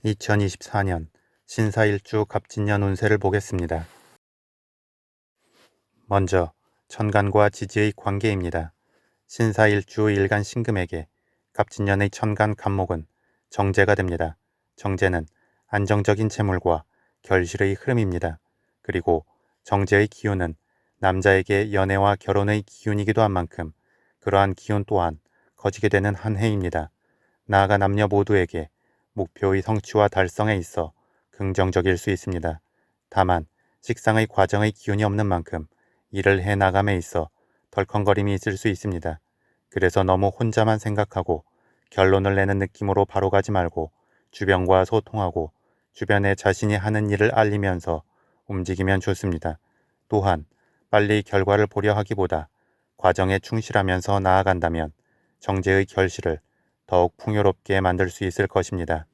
2024년 신사일주 갑진년 운세를 보겠습니다. 먼저 천간과 지지의 관계입니다. 신사일주 일간 신금에게 갑진년의 천간 갑목은 정제가 됩니다. 정제는 안정적인 재물과 결실의 흐름입니다. 그리고 정제의 기운은 남자에게 연애와 결혼의 기운이기도 한 만큼 그러한 기운 또한 커지게 되는 한 해입니다. 나아가 남녀 모두에게 목표의 성취와 달성에 있어 긍정적일 수 있습니다. 다만 식상의 과정의 기운이 없는 만큼 일을 해나감에 있어 덜컹거림이 있을 수 있습니다. 그래서 너무 혼자만 생각하고 결론을 내는 느낌으로 바로 가지 말고 주변과 소통하고 주변에 자신이 하는 일을 알리면서 움직이면 좋습니다. 또한 빨리 결과를 보려 하기보다 과정에 충실하면서 나아간다면 정제의 결실을 더욱 풍요롭게 만들 수 있을 것입니다.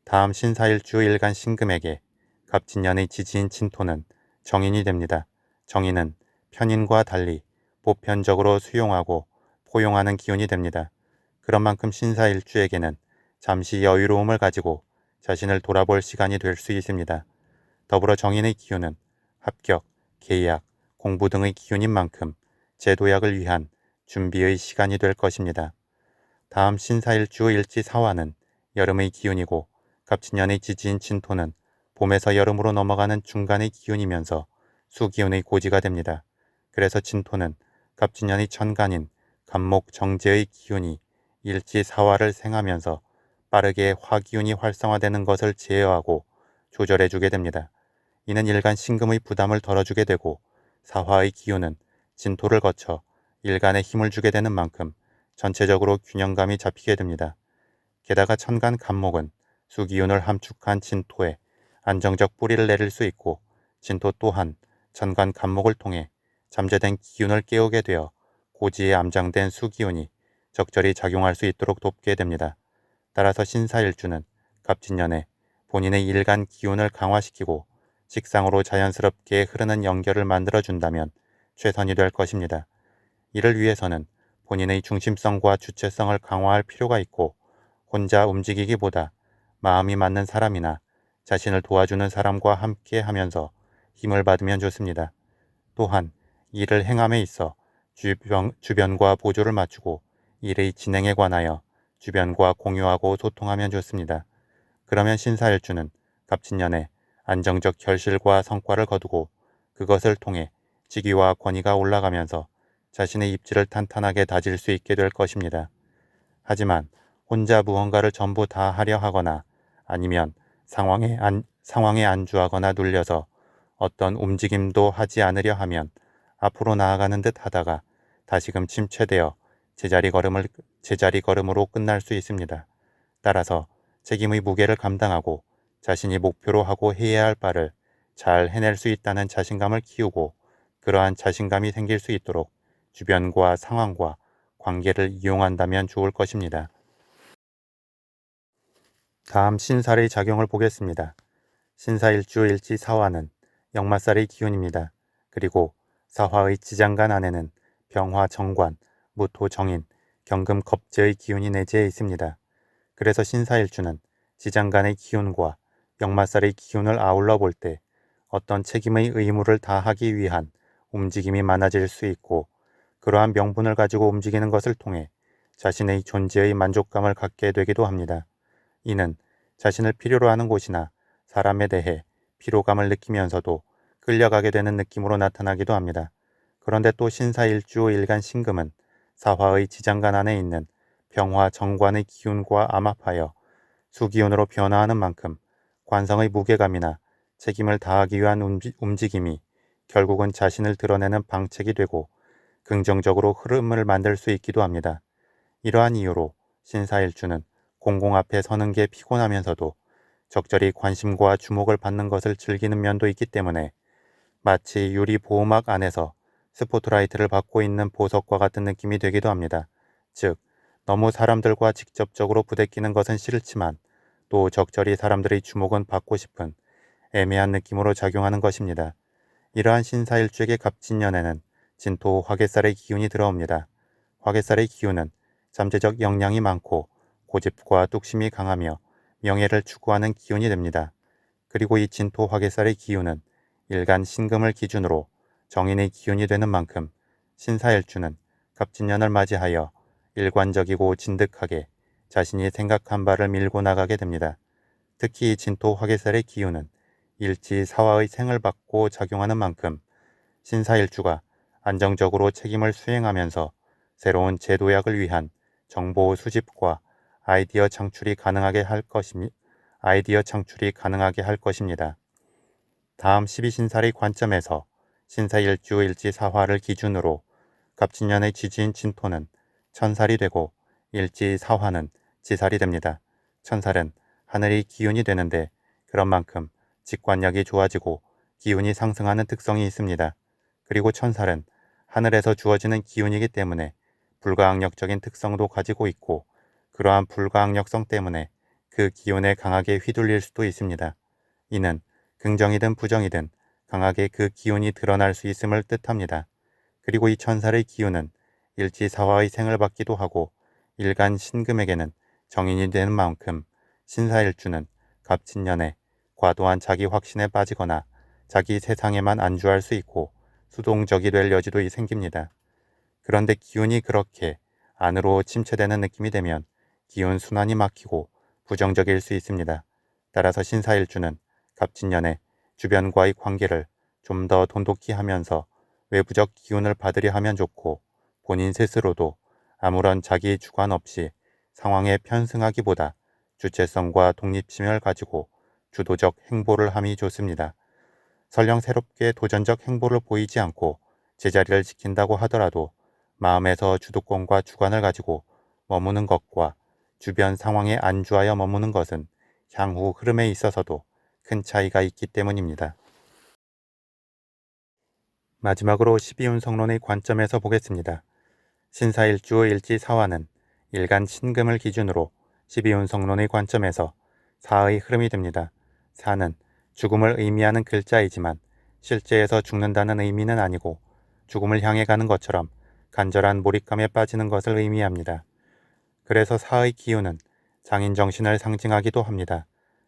다음 신사일주 일간 신금에게 갑진년의 지지인 진토는 정인이 됩니다. 정인은 편인과 달리 보편적으로 수용하고 포용하는 기운이 됩니다. 그런 만큼 신사일주에게는 잠시 여유로움을 가지고 자신을 돌아볼 시간이 될 수 있습니다. 더불어 정인의 기운은 합격, 계약, 공부 등의 기운인 만큼 제도약을 위한 준비의 시간이 될 것입니다. 다음 신사일주 일지사화는 여름의 기운이고 갑진년의 지지인 진토는 봄에서 여름으로 넘어가는 중간의 기운이면서 수기운의 고지가 됩니다. 그래서 진토는 갑진년의 천간인 갑목 정제의 기운이 일지사화를 생하면서 빠르게 화기운이 활성화되는 것을 제어하고 조절해주게 됩니다. 이는 일간 신금의 부담을 덜어주게 되고 사화의 기운은 진토를 거쳐 일간에 힘을 주게 되는 만큼 전체적으로 균형감이 잡히게 됩니다. 게다가 천간 갑목은 수기운을 함축한 진토에 안정적 뿌리를 내릴 수 있고 진토 또한 천간 갑목을 통해 잠재된 기운을 깨우게 되어 고지에 암장된 수기운이 적절히 작용할 수 있도록 돕게 됩니다. 따라서 신사일주는 갑진년에 본인의 일간 기운을 강화시키고 식상으로 자연스럽게 흐르는 연결을 만들어준다면 최선이 될 것입니다. 이를 위해서는 본인의 중심성과 주체성을 강화할 필요가 있고 혼자 움직이기보다 마음이 맞는 사람이나 자신을 도와주는 사람과 함께 하면서 힘을 받으면 좋습니다. 또한 일을 행함에 있어 주변과 보조를 맞추고 일의 진행에 관하여 주변과 공유하고 소통하면 좋습니다. 그러면 신사일주는 갑진년에 안정적 결실과 성과를 거두고 그것을 통해 직위와 권위가 올라가면서 자신의 입지를 탄탄하게 다질 수 있게 될 것입니다. 하지만 혼자 무언가를 전부 다 하려 하거나 아니면 상황에 안주하거나 눌려서 어떤 움직임도 하지 않으려 하면 앞으로 나아가는 듯 하다가 다시금 침체되어 제자리 걸음으로 끝날 수 있습니다. 따라서 책임의 무게를 감당하고 자신이 목표로 하고 해야 할 바를 잘 해낼 수 있다는 자신감을 키우고 그러한 자신감이 생길 수 있도록 주변과 상황과 관계를 이용한다면 좋을 것입니다. 다음 신살의 작용을 보겠습니다. 신사일주 일지사화는 역마살의 기운입니다. 그리고 사화의 지장간 안에는 병화 정관, 무토 정인, 경금 겁재의 기운이 내재해 있습니다. 그래서 신사일주는 지장간의 기운과 역마살의 기운을 아울러 볼 때 어떤 책임의 의무를 다하기 위한 움직임이 많아질 수 있고 그러한 명분을 가지고 움직이는 것을 통해 자신의 존재의 만족감을 갖게 되기도 합니다. 이는 자신을 필요로 하는 곳이나 사람에 대해 피로감을 느끼면서도 끌려가게 되는 느낌으로 나타나기도 합니다. 그런데 또 신사일주 일간 신금은 사화의 지장간 안에 있는 병화 정관의 기운과 암합하여 수기운으로 변화하는 만큼 관성의 무게감이나 책임을 다하기 위한 움직임이 결국은 자신을 드러내는 방책이 되고 긍정적으로 흐름을 만들 수 있기도 합니다. 이러한 이유로 신사일주는 공공 앞에 서는 게 피곤하면서도 적절히 관심과 주목을 받는 것을 즐기는 면도 있기 때문에 마치 유리 보호막 안에서 스포트라이트를 받고 있는 보석과 같은 느낌이 되기도 합니다. 즉, 너무 사람들과 직접적으로 부대끼는 것은 싫지만 또 적절히 사람들의 주목은 받고 싶은 애매한 느낌으로 작용하는 것입니다. 이러한 신사일주에게 갑진년에는 진토 화개살의 기운이 들어옵니다. 화개살의 기운은 잠재적 역량이 많고 고집과 뚝심이 강하며 명예를 추구하는 기운이 됩니다. 그리고 이 진토 화개살의 기운은 일간 신금을 기준으로 정인의 기운이 되는 만큼 신사일주는 갑진년을 맞이하여 일관적이고 진득하게 자신이 생각한 바를 밀고 나가게 됩니다. 특히 이 진토 화개살의 기운은 일지사화의 생을 받고 작용하는 만큼 신사일주가 안정적으로 책임을 수행하면서 새로운 제도약을 위한 정보 수집과 아이디어 창출이 가능하게 할 것입니다. 다음 12신살의 관점에서 신사일주 일지사화를 기준으로 갑진년의 지지인 진토는 천살이 되고 일지사화는 지살이 됩니다. 천살은 하늘의 기운이 되는데 그런 만큼 직관력이 좋아지고 기운이 상승하는 특성이 있습니다. 그리고 천살은 하늘에서 주어지는 기운이기 때문에 불가항력적인 특성도 가지고 있고 그러한 불가항력성 때문에 그 기운에 강하게 휘둘릴 수도 있습니다. 이는 긍정이든 부정이든 강하게 그 기운이 드러날 수 있음을 뜻합니다. 그리고 이 천살의 기운은 일지사화의 생을 받기도 하고 일간 신금에게는 정인이 되는 만큼 신사일주는 갑진년에 과도한 자기 확신에 빠지거나 자기 세상에만 안주할 수 있고 수동적이 될 여지도 생깁니다. 그런데 기운이 그렇게 안으로 침체되는 느낌이 되면 기운 순환이 막히고 부정적일 수 있습니다. 따라서 신사일주는 갑진년에 주변과의 관계를 좀 더 돈독히 하면서 외부적 기운을 받으려 하면 좋고 본인 스스로도 아무런 자기 주관 없이 상황에 편승하기보다 주체성과 독립심을 가지고 주도적 행보를 함이 좋습니다. 설령 새롭게 도전적 행보를 보이지 않고 제자리를 지킨다고 하더라도 마음에서 주도권과 주관을 가지고 머무는 것과 주변 상황에 안주하여 머무는 것은 향후 흐름에 있어서도 큰 차이가 있기 때문입니다. 마지막으로 12운성론의 관점에서 보겠습니다. 신사일주 일지사화는 일간 신금을 기준으로 12운성론의 관점에서 사의 흐름이 됩니다. 사는 죽음을 의미하는 글자이지만 실제에서 죽는다는 의미는 아니고 죽음을 향해 가는 것처럼 간절한 몰입감에 빠지는 것을 의미합니다. 그래서 사의 기운은 장인정신을 상징하기도 합니다.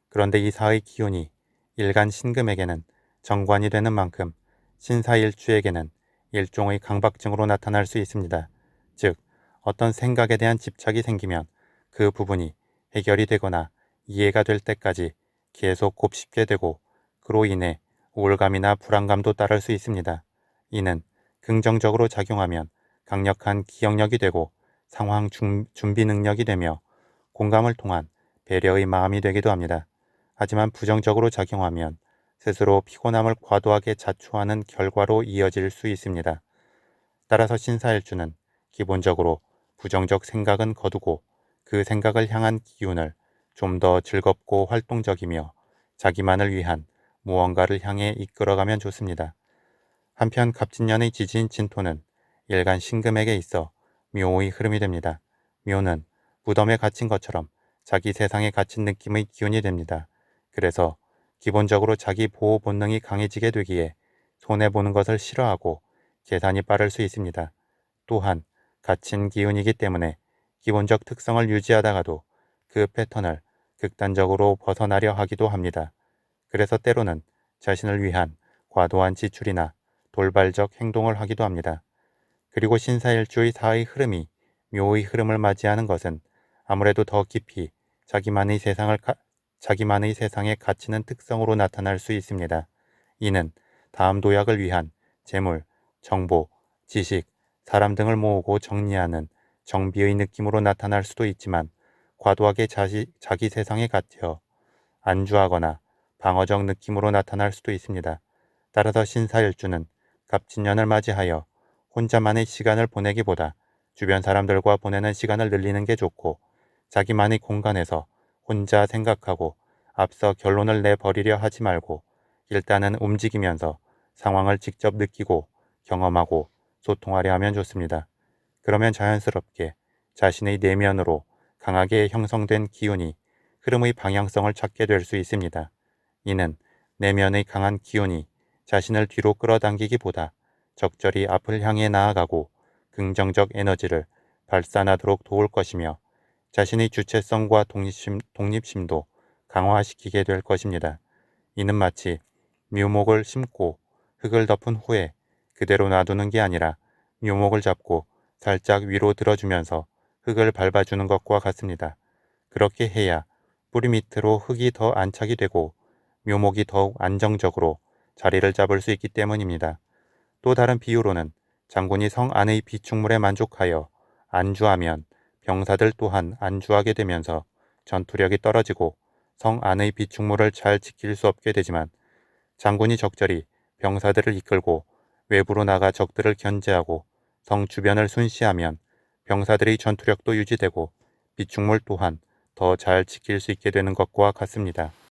그런데 이 사의 기운이 일간 신금에게는 정관이 되는 만큼 신사일주에게는 일종의 강박증으로 나타날 수 있습니다. 즉, 어떤 생각에 대한 집착이 생기면 그 부분이 해결이 되거나 이해가 될 때까지 계속 곱씹게 되고 그로 인해 우울감이나 불안감도 따를 수 있습니다. 이는 긍정적으로 작용하면 강력한 기억력이 되고 상황 준비 능력이 되며 공감을 통한 배려의 마음이 되기도 합니다. 하지만 부정적으로 작용하면 스스로 피곤함을 과도하게 자초하는 결과로 이어질 수 있습니다. 따라서 신사일주는 기본적으로 부정적 생각은 거두고 그 생각을 향한 기운을 좀 더 즐겁고 활동적이며 자기만을 위한 무언가를 향해 이끌어가면 좋습니다. 한편 갑진년의 지지인 진토는 일간 신금에게 있어 묘의 흐름이 됩니다. 묘는 무덤에 갇힌 것처럼 자기 세상에 갇힌 느낌의 기운이 됩니다. 그래서 기본적으로 자기 보호 본능이 강해지게 되기에 손해보는 것을 싫어하고 계산이 빠를 수 있습니다. 또한 갇힌 기운이기 때문에 기본적 특성을 유지하다가도 그 패턴을 극단적으로 벗어나려 하기도 합니다. 그래서 때로는 자신을 위한 과도한 지출이나 돌발적 행동을 하기도 합니다. 그리고 신사일주의 사의 흐름이 묘의 흐름을 맞이하는 것은 아무래도 더 깊이 자기만의 세상에 갇히는 특성으로 나타날 수 있습니다. 이는 다음 도약을 위한 재물, 정보, 지식, 사람 등을 모으고 정리하는 정비의 느낌으로 나타날 수도 있지만 과도하게 자기 세상에 갇혀 안주하거나 방어적 느낌으로 나타날 수도 있습니다. 따라서 신사일주는 갑진년을 맞이하여 혼자만의 시간을 보내기보다 주변 사람들과 보내는 시간을 늘리는 게 좋고 자기만의 공간에서 혼자 생각하고 앞서 결론을 내버리려 하지 말고 일단은 움직이면서 상황을 직접 느끼고 경험하고 소통하려 하면 좋습니다. 그러면 자연스럽게 자신의 내면으로 강하게 형성된 기운이 흐름의 방향성을 찾게 될 수 있습니다. 이는 내면의 강한 기운이 자신을 뒤로 끌어당기기보다 적절히 앞을 향해 나아가고 긍정적 에너지를 발산하도록 도울 것이며 자신의 주체성과 독립심도 강화시키게 될 것입니다. 이는 마치 묘목을 심고 흙을 덮은 후에 그대로 놔두는 게 아니라 묘목을 잡고 살짝 위로 들어주면서 흙을 밟아주는 것과 같습니다. 그렇게 해야 뿌리 밑으로 흙이 더 안착이 되고 묘목이 더욱 안정적으로 자리를 잡을 수 있기 때문입니다. 또 다른 비유로는 장군이 성 안의 비축물에 만족하여 안주하면 병사들 또한 안주하게 되면서 전투력이 떨어지고 성 안의 비축물을 잘 지킬 수 없게 되지만 장군이 적절히 병사들을 이끌고 외부로 나가 적들을 견제하고 성 주변을 순시하면 병사들의 전투력도 유지되고 비축물 또한 더 잘 지킬 수 있게 되는 것과 같습니다.